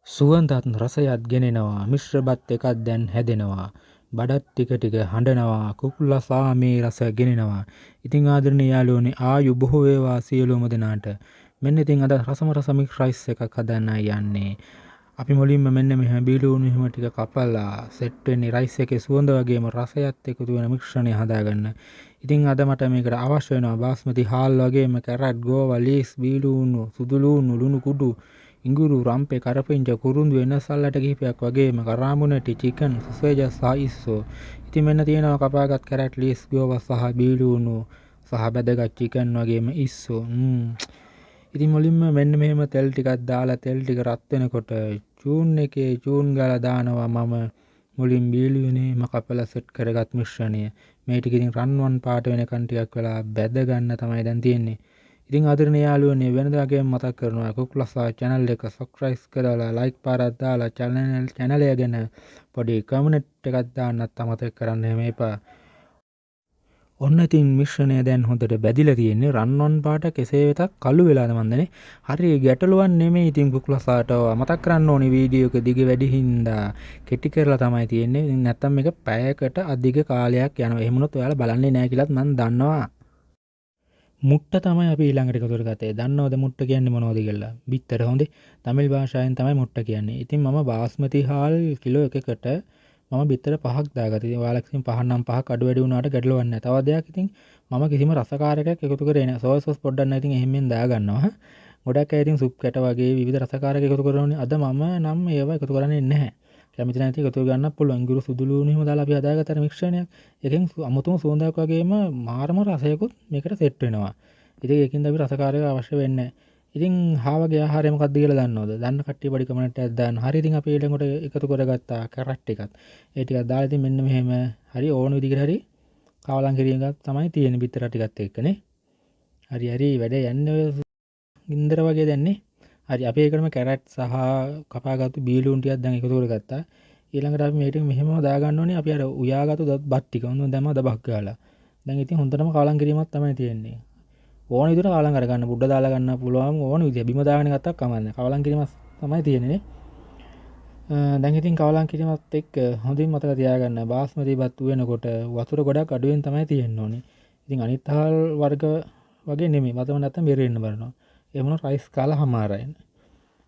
සුවඳත් රසයත් ගෙනෙනවා මිශ්‍රබත් එකක් දැන් හැදෙනවා බඩත් ටික ටික හඬනවා කුකුල්ලා සාමේ රස ගෙනෙනවා. ඉතින් ආදරණීය යාළුවනේ ආයු බොහෝ වේවා සියලුම දෙනාට. මෙන්න ඉතින් අද රසම රස මික්ස් රයිස් එකක් හදන්නයි යන්නේ. අපි මුලින්ම මෙන්න මෙහෙම බීලුණු එහෙම ටික කපලා සෙට් වෙන්නේ රයිස් එකේ සුවඳ වගේම රසයත් එකතු වෙන මිශ්‍රණය හදාගන්න. ඉතින් අද මට මේකට අවශ්‍ය වෙනවා බාස්මති හාල් වගේම කැරට් ගෝවා ලීස් බීලුණු සුදු ලුණු ලුණු කුඩු ඉඟුරු රම්පේ කරපිංච කුරුඳු එනසල්ලට කිහිපයක් වගේම කරාමුණටි චිකන් සොසේජස් සහ ඉස්සෝ. ඉතින් මෙන්න තියෙනවා කපාගත් කැරට් ලීස් ගෝවා සහ බීලුණු සහ බැදගත් චිකන් වගේම ඉස්සෝ. ඉතින් මුලින්ම මෙන්න මෙහෙම තෙල් ටිකක් දාලා තෙල් ටික රත් වෙනකොට චූන් එකේ චූන් ගාලා දානවා මම මුලින් බීලුණේම කපලා සෙට් කරගත් මිශ්‍රණය. මේ ටික ඉතින් රන්වන් පාට වෙනකන් ටිකක් වෙලා බැද ගන්න තමයි දැන් තියෙන්නේ. ඉතින් ආදරණීය යාළුවනේ වෙනදාගෙන් මතක් කරනවා කුක්ලසා channel එක subscribe කරලා like පාරක් දාලා channel එක ගැන පොඩි comment එකක් දාන්නත් අමතක කරන්න එපා. ඔන්න ඉතින් මිශ්‍රණය දැන් හොඳට බැදිලා තියෙන්නේ රන්වන් පාට කෙසේ වෙතත් කළු වෙලාද මන්දනේ. හරි ගැටලුවක් නෙමෙයි ඉතින් කුක්ලසාට මතක් කරන්න ඕනේ වීඩියෝ එක දිග වැඩි හින්දා කෙටි කරලා තමයි තියෙන්නේ. ඉතින් නැත්තම් මේක පැයකට අධික කාලයක් යනවා. එහෙම වුණොත් ඔයාලා බලන්නේ නැහැ කියලාත් මම දන්නවා. මුට්ට තමයි අපි ඊළඟට එකතු කරගත්තේ. දන්නවද මුට්ට කියන්නේ මොනවද කියලා? බිත්තර හොඳේ. තමිල් භාෂාවෙන් තමයි මුට්ට කියන්නේ. ඉතින් මම බාස්මති හාල් කිලෝ එකකට මම බිත්තර 5ක් දාගත්තා. ඉතින් ඔයාලා කිසිම 5 නම් 5ක් අඩු වැඩි වුණාට ගැටලුවක් නැහැ. තව දෙයක් ඉතින් මම කිසිම රසකාරකයක් එකතු කරේ නැහැ. සෝයා සෝස් පොඩ්ඩක් නම් ඉතින් එහෙම්ෙන් දාගන්නවා. ගොඩක් අය ඉතින් සුප් කැට වගේ විවිධ රසකාරක එකතු කරනෝනේ. අද මම නම් ඒවා එකතු කරන්නේ නැහැ. කැමති නැති එකතු ගන්න පුළුවන්. ඉඟුරු සුදු ලුණු එහෙම දාලා අපි හදාගත්ත මිශ්‍රණයක්. එකෙන් අමුතුම සුවඳක් වගේම මාරම රසයකුත් මේකට සෙට් වෙනවා. ඉතින් ඒකින්ද අපි රසකාරක අවශ්‍ය වෙන්නේ නැහැ. ඉතින් හාවගේ ආහාරය මොකක්ද කියලා දන්නවද? දන්න කට්ටිය පොඩි කමෙන්ට් එකක් දාන්න. හරි ඉතින් අපි ඊළඟට එකතු කරගත්තා කැරට් ටිකක්. ඒ ටිකක් දාලා ඉතින් මෙන්න මෙහෙම හරි ඕන විදිහකට හරි කවලම් කිරීමක් තමයි තියෙන්නේ බිත්තර ටිකත් එක්කනේ. හරි වැඩේ යන්නේ ඔය ගින්දර වගේ දැන්නේ. හරි අපි ඒකටම කැරට් සහ කපාගත්තු බීලුන් ටිකක් දැන් එකතු කරගත්තා. ඊළඟට අපි මේක මෙහෙම දාගන්න ඕනේ. අපි අර උයාගත්තු බත් ටික හොඳ දැම්ම දබක් ගාලා. දැන් ඉතින් හොඳටම කවලම් කිරීමක් තමයි තියෙන්නේ. ඕන විදිහට කවලම් කරගන්න බුඩ දාලා ගන්න පුළුවන් ඕන විදිහ බිම දාගෙන ගත්තක් කමන්නේ. කවලම් කිරීමක් තමයි තියෙන්නේ. දැන් ඉතින් කවලම් කිරීමත් එක්ක හොඳින් මතක තියාගන්න බාස්මති බත් වෙනකොට වතුර ගොඩක් අඩුවෙන් තමයි තියෙන්න ඕනේ. ඉතින් අනිත් හාල් වර්ග වගේ නෙමෙයි. වතුර නැත්තම් බෙරෙන්න බලනවා. ඒ මොන රයිස් කාලා හමාරයි.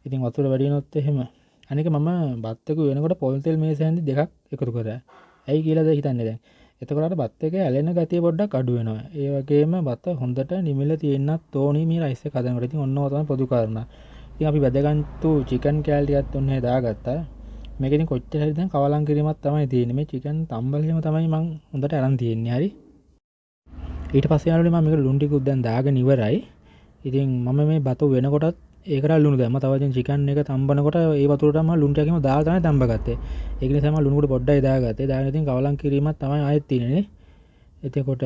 ඉතින් වතුර වැඩි වෙනොත් එහෙම. අනික මම බත් එක වෙනකොට පොල් තෙල් මේසෙන්දි දෙකක් එකතු කරා. ඇයි කියලාද හිතන්නේ දැන්. එතකොට බත් එකේ ඇලෙන ගතිය පොඩ්ඩක් අඩු වෙනවා. ඒ වගේම බත හොඳට නිමිල තියෙන්නත් ඕනි මේ රයිස් එක හදනකොට. ඉතින් ඔන්නව තමයි පොදු කාරණා. ඉතින් අපි වැදගත්තු චිකන් කෑලි ටිකත් ඔන්නේ දාගත්තා. මේක ඉතින් කොච්චර හරි දැන් කවලම් කිරීමක් තමයි තියෙන්නේ. මේ චිකන් තම්බලෙම තමයි මම හොඳට අරන් තියෙන්නේ. හරි. ඊට පස්සේ යාළුවනේ මම මේක ලුණු ටිකුත් දැන් දාගෙන ඉවරයි. ඉතින් මම මේ බත වෙනකොටත් ඒකට ලුණු දැම්මා. තව ඉතින් චිකන් එක තම්බනකොට ඒ වතුරට මම ලුණු ටිකක්ම දාලා තමයි තම්බගත්තේ. ඒක නිසා මම ලුණු කොට පොඩ්ඩයි දාගත්තේ. දාගෙන ඉතින් කවලම් කිරීමක් තමයි ආයෙත් තියෙන්නේ. එතකොට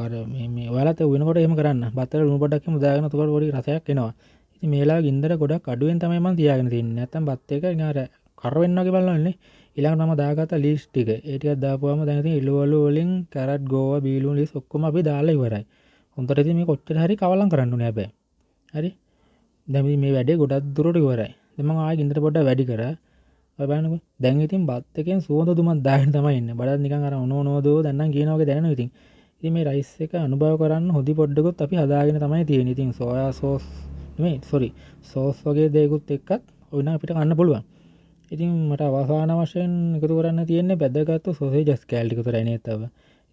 අර මේ ඔයාලත් වෙනකොට එහෙම කරන්න. බතට ලුණු පොඩ්ඩක් එහෙම දාගෙන එතකොට පොඩි රසයක් එනවා. ඉතින් මේලා ගින්දර ගොඩක් අඩුවෙන් තමයි මම තියාගෙන තින්නේ. නැත්තම් බත් එක නිකන් අර කර වෙන්න වගේ බලනවනේ. ඊළඟට මම දාගත්ත ලීස් ටික. ඒ ටිකක් දාපුවාම දැන් ඉතින් එළවලු වලින් කැරට් ගෝවා බීලුණු ලීස් ඔක්කොම අපි දාලා ඉවරයි. හොඳට ඉතින් මේ කොච්චර හරි කවලම් කරන්න ඕනේ හැබැයි. හරි. දැන් මේ වැඩේ ගොඩක් දුරට ඉවරයි. දැන් මම ආයෙ ගින්දර පොඩ්ඩක් වැඩි කරා. ඔය බලන්නකෝ. දැන් ඉතින් බත් එකෙන් සුවඳ දුමක් දාගෙන තමයි ඉන්නේ. බඩත් නිකන් අර ඔනෝනෝදෝ දැන් නම් කියනවා වගේ දැනෙනවා ඉතින්. ඉතින් මේ රයිස් එක අනුභව කරන්න හොදි පොඩ්ඩකුත් අපි හදාගෙන තමයි තියෙන්නේ. ඉතින් සෝයා සෝස් නෙමෙයි සෝස් වගේ දේකුත් එක්කත් ඔය නම් අපිට කන්න පුළුවන්. ඉතින් මට අවසාන වශයෙන් එකතු කරන්න තියෙන්නේ බැදගත්තු සොසේජස් කෑලි ටික විතරයි නේද තව.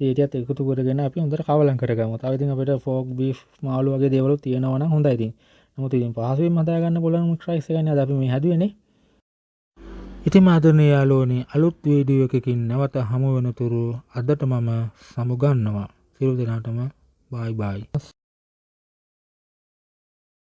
ඊටියත් එකතු කරගෙන අපි හොඳට කවලම් කරගමු. තව ඉතින් අපිට ෆෝක් බීෆ් මාළු වගේ දේවලුත් තියෙනවා නම් හොඳයි ඉතින්. නමුත් ඉතින් පහසුවෙන් හදාගන්න පුළුවන් මික්ස් රයිස් එකක් නේද අපි මේ හැදුවේනේ. ඉතින් ආදරණීය යාළුවනේ අලුත් වීඩියෝ එකකින් නැවත හමු වෙනතුරු අදට මම සමුගන්නවා. සියලු දෙනාටම බයි බයි.